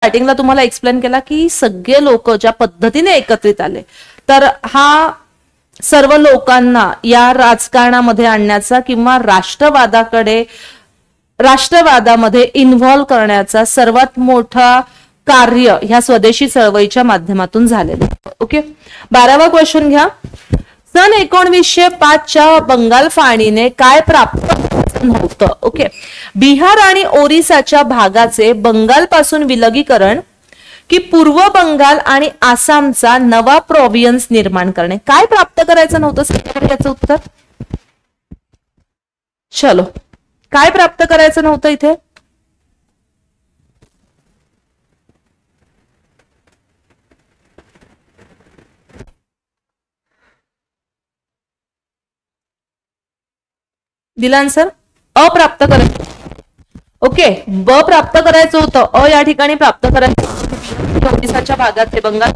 स्टार्टिंगला तुम्हाला एक्सप्लेन केला की सगळे लोक ज्या पद्धतीने एकत्रित आले, तर हा सर्व लोकांना या राजकारणामध्ये आणण्याचा किंवा राष्ट्रवादामध्ये इन्व्हॉल्व करण्याचा सर्वात मोठा कार्य ह्या स्वदेशी चळवळीच्या माध्यमातून झालेलं. ओके, 12वा क्वेश्चन घ्या. सन 1905च्या बंगाल फाळणीने काय प्राप्त नव्हतं? ओके, बिहार आणि ओरिसाच्या भागाचे बंगालपासून विलगीकरण की पूर्व बंगाल आणि आसामचा नवा प्रोव्हिन्स निर्माण करणे. काय प्राप्त करायचं नव्हतं याचं उत्तर? चलो, काय प्राप्त करायचं नव्हतं इथे? दिला आन्सर? अप्राप्त करायचं. ओके, ब प्राप्त करायचं होतं, अ या ठिकाणी प्राप्त करायचं. ओरिसाच्या भागाचे बंगाल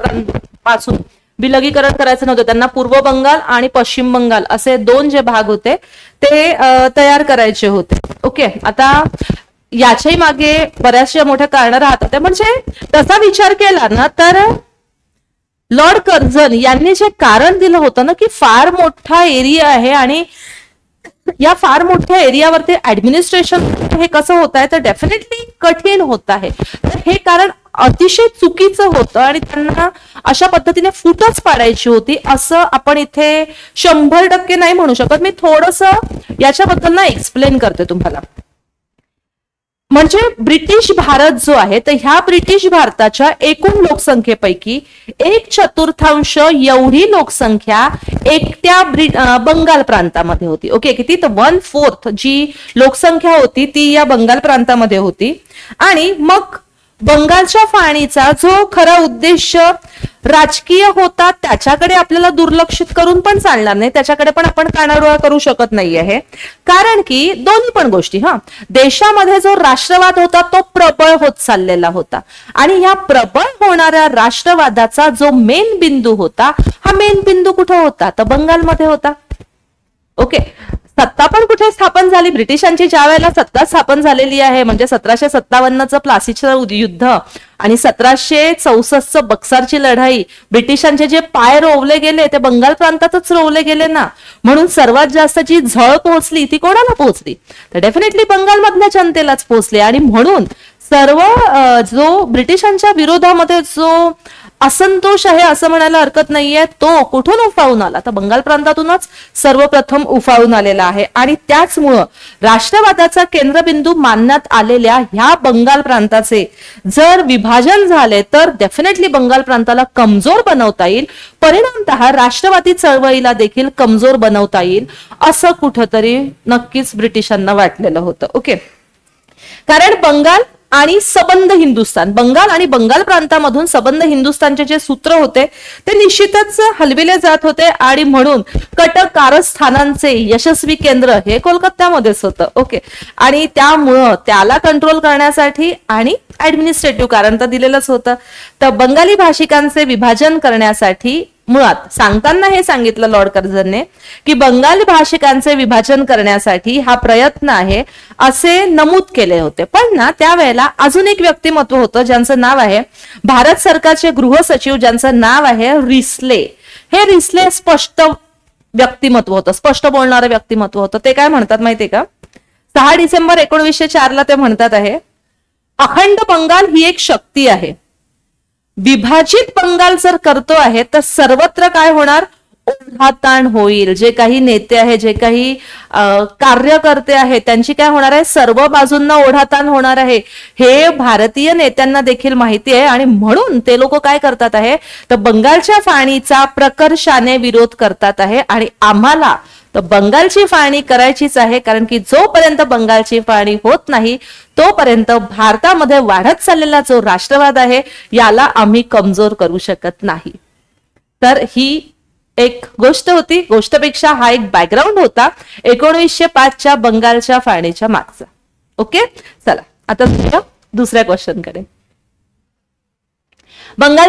पासून विलगीकरण करायचं नव्हतं, त्यांना पूर्व बंगाल आणि पश्चिम बंगाल असे दोन जे भाग होते ते तयार करायचे होते. ओके, आता याच्याही मागे बऱ्याचशा मोठ्या कारण राहत होते. म्हणजे तसा विचार केला ना तर लॉर्ड कर्झन यांनी जे कारण दिलं होतं ना की फार मोठा एरिया आहे आणि या फार मोठ्या एरियावरती ऍडमिनिस्ट्रेशन हे कसं होत आहे तर डेफिनेटली कठीण होत आहे, तर हे कारण अतिशय चुकीचं होतं आणि त्यांना अशा पद्धतीने फुटच पाडायची होती असं आपण इथे 100% नाही म्हणू शकत. मी थोडंसं याच्याबद्दल ना एक्सप्लेन करते तुम्हाला. म्हणजे ब्रिटिश भारत जो आहे तर ह्या ब्रिटिश भारताच्या एकूण लोकसंख्येपैकी 1/4 एवढी लोकसंख्या एकट्या बंगाल प्रांतामध्ये होती. ओके, किती? तर 1/4 जी लोकसंख्या होती ती या बंगाल प्रांतामध्ये होती. आणि मग बंगालच्या फाळणीचा जो खरा उद्देश राजकीय होता त्याच्याकडे आपल्याला दुर्लक्षित करून पण चालणार नाही, त्याच्याकडे पण आपण कानाडोळा करू शकत नाही आहे. कारण की दोन्ही पण गोष्टी, देशामध्ये जो राष्ट्रवाद होता तो प्रबळ होत चाललेला होता आणि या प्रबळ होणाऱ्या राष्ट्रवादाचा जो मेन बिंदू होता, हा मेन बिंदू कुठे होता तर बंगालमध्ये होता. ओके, सत्ता पण कुठे स्थापन झाली? ब्रिटिशांची ज्या वेळेला सत्ता स्थापन झालेली आहे म्हणजे 1757चं प्लासीचं युद्ध आणि 1764चं बक्सरची लढाई, ब्रिटिशांचे जे पाय रोवले गेले ते बंगाल प्रांतातच रोवले गेले ना. म्हणून सर्वात जास्त जी झळ पोहोचली ती कोणाला पोहोचली तर डेफिनेटली बंगालमधल्या जनतेलाच पोहोचली. आणि म्हणून सर्व जो ब्रिटिशांच्या विरोधामध्ये जो असंतोष आहे असं म्हणायला हरकत नाहीये, तो कुठून उफाळून आला तर बंगाल प्रांतातूनच सर्वप्रथम उफाळून आलेला आहे. आणि त्याचमुळं राष्ट्रवादाचा केंद्रबिंदू मानण्यात आलेल्या ह्या बंगाल प्रांताचे जर विभाजन झाले तर डेफिनेटली बंगाल प्रांताला कमजोर बनवता येईल, परिणामतः राष्ट्रवादी चळवळीला देखील कमजोर बनवता येईल असं कुठंतरी नक्कीच ब्रिटिशांना वाटलेलं होतं. ओके, कारण बंगाल आणि सबंध हिंदुस्थान, बंगाल आणि बंगाल प्रांतामधून सबंध हिंदुस्थानचे जे सूत्र होते ते निश्चितच हलविले जात होते आणि म्हणून कटक कारस्थानांचे यशस्वी केंद्र हे कोलकात्यामध्येच होतं. ओके, आणि त्यामुळं त्याला कंट्रोल करण्यासाठी आणि ऍडमिनिस्ट्रेटिव्ह कारण तर दिलेलंच होतं, तर बंगाली भाषिकांचे विभाजन करण्यासाठी मुळात सांगताना हे सांगितलं लॉर्ड कर्झनने की बंगाली भाषिकांचे विभाजन करण्यासाठी हा प्रयत्न आहे असे नमूद केले होते. पण ना त्यावेळेला अजून एक व्यक्तिमत्व होतं ज्यांचं नाव आहे भारत सरकारचे गृह सचिव, ज्यांचं नाव आहे रिस्ले. हे रिस्ले स्पष्ट व्यक्तिमत्व होतं, स्पष्ट बोलणारं व्यक्तिमत्व होतं. ते काय म्हणतात माहितीये का? 6 डिसेंबर 1904 ते म्हणतात आहे, अखंड बंगाल ही एक शक्ती आहे. विभाजित बंगाल जर करतो आहे तर सर्वत्र काय होणार? ओढाताण होईल. जे काही नेते आहे, जे काही कार्यकर्ते आहेत त्यांची काय होणार आहे? सर्व बाजूंना ओढाताण होणार आहे. हे भारतीय नेत्यांना देखील माहिती आहे आणि म्हणून ते लोक काय करतात आहे तर बंगालच्या फाळणीचा प्रकर्षाने विरोध करतात आहे. आणि आम्हाला तर बंगालची फाळणी करायचीच आहे, कारण की जोपर्यंत बंगालची फाळणी होत नाही तोपर्यंत भारतामध्ये वाढत चाललेला जो राष्ट्रवाद आहे याला आम्ही कमजोर करू शकत नाही. तर ही एक गोष्ट होती, गोष्टपेक्षा हा एक बॅकग्राऊंड होता 1905च्या बंगालच्या फाळणीच्या मागचा. ओके, चला आता दुसऱ्या क्वेश्चन कडे. बंगाल